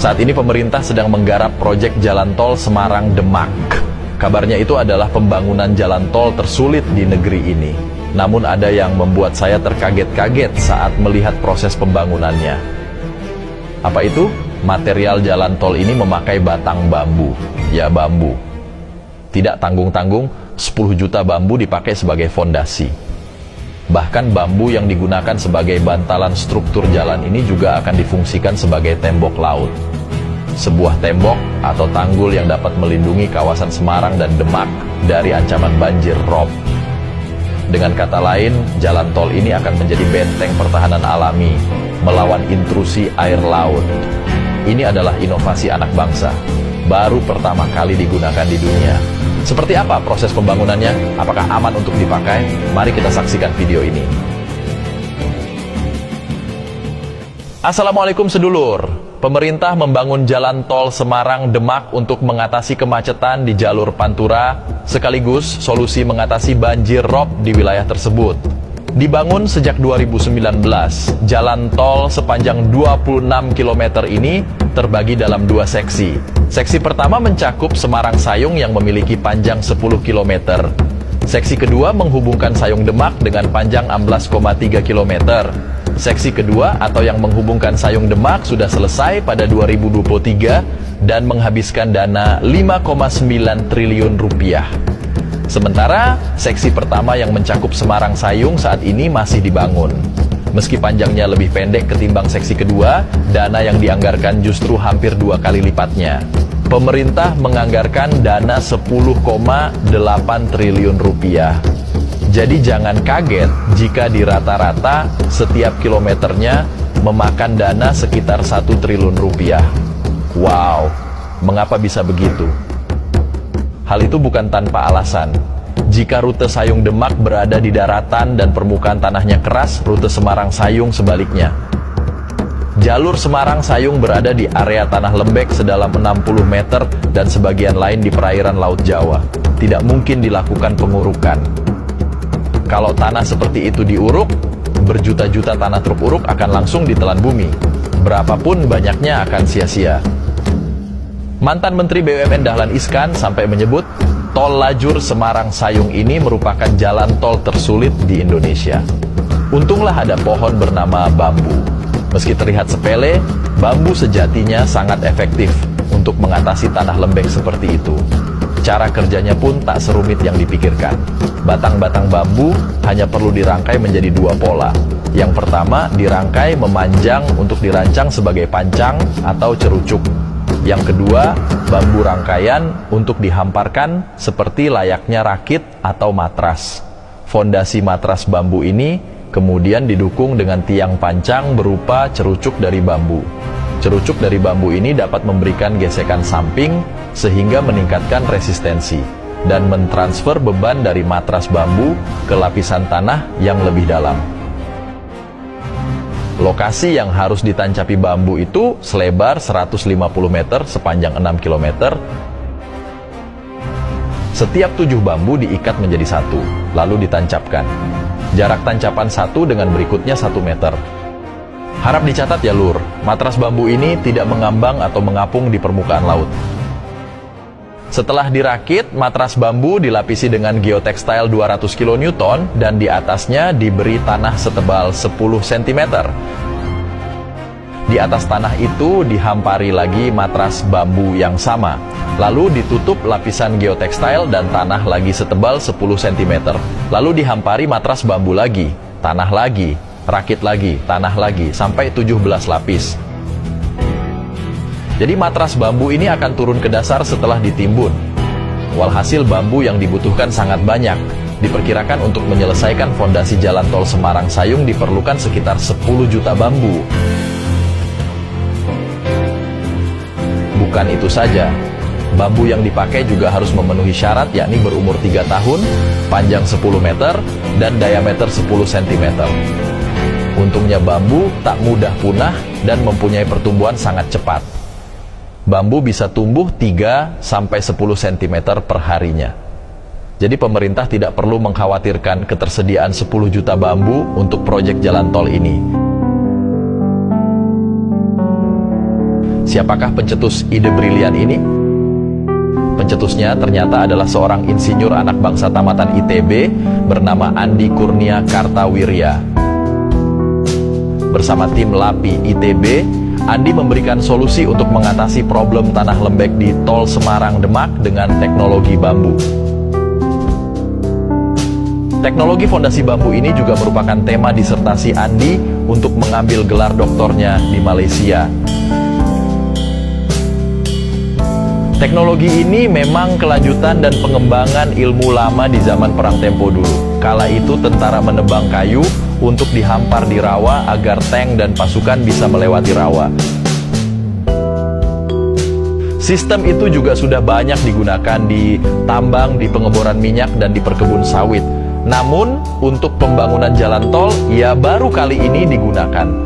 Saat ini pemerintah sedang menggarap proyek jalan tol Semarang-Demak. Kabarnya itu adalah pembangunan jalan tol tersulit di negeri ini. Namun ada yang membuat saya terkaget-kaget saat melihat proses pembangunannya. Apa itu? Material jalan tol ini memakai batang bambu. Ya, bambu. Tidak tanggung-tanggung, 10 juta bambu dipakai sebagai fondasi. Bahkan bambu yang digunakan sebagai bantalan struktur jalan ini juga akan difungsikan sebagai tembok laut. Sebuah tembok atau tanggul yang dapat melindungi kawasan Semarang dan Demak dari ancaman banjir rob. Dengan kata lain, jalan tol ini akan menjadi benteng pertahanan alami melawan intrusi air laut. Ini adalah inovasi anak bangsa, baru pertama kali digunakan di dunia. Seperti apa proses pembangunannya? Apakah aman untuk dipakai? Mari kita saksikan video ini. Assalamualaikum sedulur. Pemerintah membangun jalan tol Semarang-Demak untuk mengatasi kemacetan di jalur Pantura, sekaligus solusi mengatasi banjir rob di wilayah tersebut. Dibangun sejak 2019, jalan tol sepanjang 26 km ini terbagi dalam 2 seksi. Seksi pertama mencakup Semarang Sayung yang memiliki panjang 10 km. Seksi kedua menghubungkan Sayung Demak dengan panjang 16,3 km. Seksi kedua atau yang menghubungkan Sayung Demak sudah selesai pada 2023 dan menghabiskan dana 5,9 triliun rupiah. Sementara seksi pertama yang mencakup Semarang Sayung saat ini masih dibangun. Meski panjangnya lebih pendek ketimbang seksi kedua, dana yang dianggarkan justru hampir 2 kali lipatnya. Pemerintah menganggarkan dana 10,8 triliun rupiah. Jadi jangan kaget jika di rata-rata setiap kilometernya memakan dana sekitar 1 triliun rupiah. Wow, mengapa bisa begitu? Hal itu bukan tanpa alasan. Jika rute Sayung-Demak berada di daratan dan permukaan tanahnya keras, rute Semarang-Sayung sebaliknya. Jalur Semarang-Sayung berada di area tanah lembek sedalam 60 meter dan sebagian lain di perairan Laut Jawa. Tidak mungkin dilakukan pengurukan. Kalau tanah seperti itu diuruk, berjuta-juta tanah truk uruk akan langsung ditelan bumi. Berapapun banyaknya akan sia-sia. Mantan Menteri BUMN Dahlan Iskan sampai menyebut, tol lajur Semarang-Sayung ini merupakan jalan tol tersulit di Indonesia. Untunglah ada pohon bernama bambu. Meski terlihat sepele, bambu sejatinya sangat efektif untuk mengatasi tanah lembek seperti itu. Cara kerjanya pun tak serumit yang dipikirkan. Batang-batang bambu hanya perlu dirangkai menjadi 2 pola. Yang pertama, dirangkai memanjang untuk dirancang sebagai pancang atau cerucuk. Yang kedua, bambu rangkaian untuk dihamparkan seperti layaknya rakit atau matras. Fondasi matras bambu ini kemudian didukung dengan tiang pancang berupa cerucuk dari bambu. Cerucuk dari bambu ini dapat memberikan gesekan samping sehingga meningkatkan resistensi dan mentransfer beban dari matras bambu ke lapisan tanah yang lebih dalam. Lokasi yang harus ditancapi bambu itu selebar 150 meter sepanjang 6 km. Setiap 7 bambu diikat menjadi 1, lalu ditancapkan. Jarak tancapan satu dengan berikutnya 1 meter. Harap dicatat ya lur, matras bambu ini tidak mengambang atau mengapung di permukaan laut. Setelah dirakit, matras bambu dilapisi dengan geotekstil 200 kN dan di atasnya diberi tanah setebal 10 cm. Di atas tanah itu dihampari lagi matras bambu yang sama. Lalu ditutup lapisan geotekstil dan tanah lagi setebal 10 cm. Lalu dihampari matras bambu lagi, tanah lagi, rakit lagi, tanah lagi, sampai 17 lapis. Jadi matras bambu ini akan turun ke dasar setelah ditimbun. Walhasil bambu yang dibutuhkan sangat banyak. Diperkirakan untuk menyelesaikan fondasi jalan tol Semarang-Sayung diperlukan sekitar 10 juta bambu. Bukan itu saja, bambu yang dipakai juga harus memenuhi syarat yakni berumur 3 tahun, panjang 10 meter, dan diameter 10 cm. Untungnya bambu tak mudah punah dan mempunyai pertumbuhan sangat cepat. Bambu bisa tumbuh 3-10 cm per harinya. Jadi pemerintah tidak perlu mengkhawatirkan ketersediaan 10 juta bambu untuk proyek jalan tol ini. Siapakah pencetus ide brilian ini? Pencetusnya ternyata adalah seorang insinyur anak bangsa tamatan ITB bernama Andi Kurnia Kartawirya. Bersama tim LAPI ITB, Andi memberikan solusi untuk mengatasi problem tanah lembek di Tol Semarang Demak dengan teknologi bambu. Teknologi fondasi bambu ini juga merupakan tema disertasi Andi untuk mengambil gelar doktornya di Malaysia. Teknologi ini memang kelanjutan dan pengembangan ilmu lama di zaman perang tempo dulu. Kala itu tentara menebang kayu untuk dihampar di rawa agar tank dan pasukan bisa melewati rawa. Sistem itu juga sudah banyak digunakan di tambang, di pengeboran minyak, dan di perkebun sawit. Namun, untuk pembangunan jalan tol, ya baru kali ini digunakan.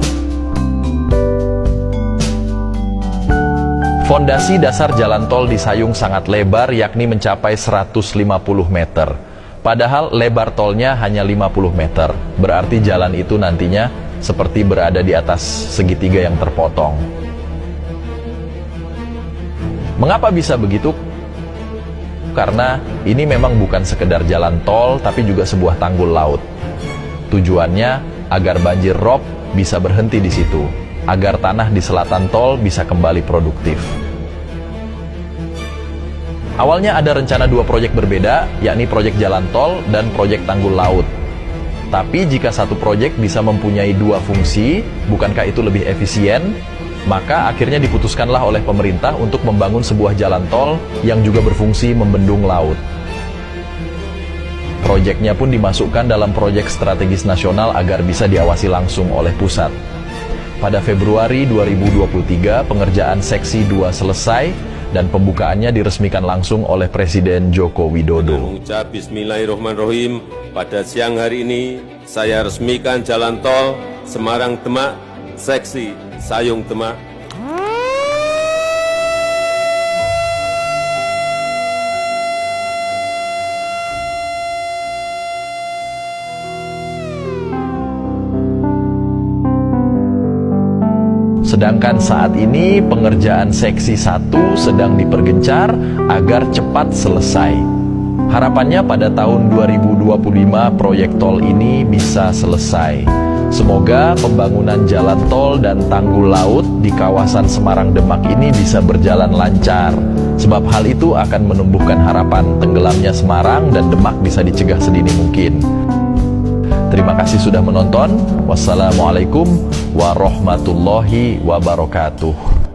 Fondasi dasar jalan tol di Sayung sangat lebar, yakni mencapai 150 meter. Padahal lebar tolnya hanya 50 meter. Berarti jalan itu nantinya seperti berada di atas segitiga yang terpotong. Mengapa bisa begitu? Karena ini memang bukan sekedar jalan tol, tapi juga sebuah tanggul laut. Tujuannya agar banjir rob bisa berhenti di situ, agar tanah di selatan tol bisa kembali produktif. Awalnya ada rencana dua proyek berbeda, yakni proyek jalan tol dan proyek tanggul laut. Tapi jika satu proyek bisa mempunyai dua fungsi, bukankah itu lebih efisien? Maka akhirnya diputuskanlah oleh pemerintah untuk membangun sebuah jalan tol yang juga berfungsi membendung laut. Proyeknya pun dimasukkan dalam proyek strategis nasional agar bisa diawasi langsung oleh pusat. Pada Februari 2023, pengerjaan Seksi 2 selesai dan pembukaannya diresmikan langsung oleh Presiden Joko Widodo. Mengucap Bismillahirrahmanirrahim, pada siang hari ini saya resmikan jalan tol Semarang Demak, Seksi Sayung Demak. Sedangkan saat ini pengerjaan Seksi 1 sedang dipergencar agar cepat selesai. Harapannya pada tahun 2025 proyek tol ini bisa selesai. Semoga pembangunan jalan tol dan tanggul laut di kawasan Semarang Demak ini bisa berjalan lancar. Sebab hal itu akan menumbuhkan harapan tenggelamnya Semarang dan Demak bisa dicegah sedini mungkin. Terima kasih sudah menonton. Wassalamualaikum warahmatullahi wabarakatuh.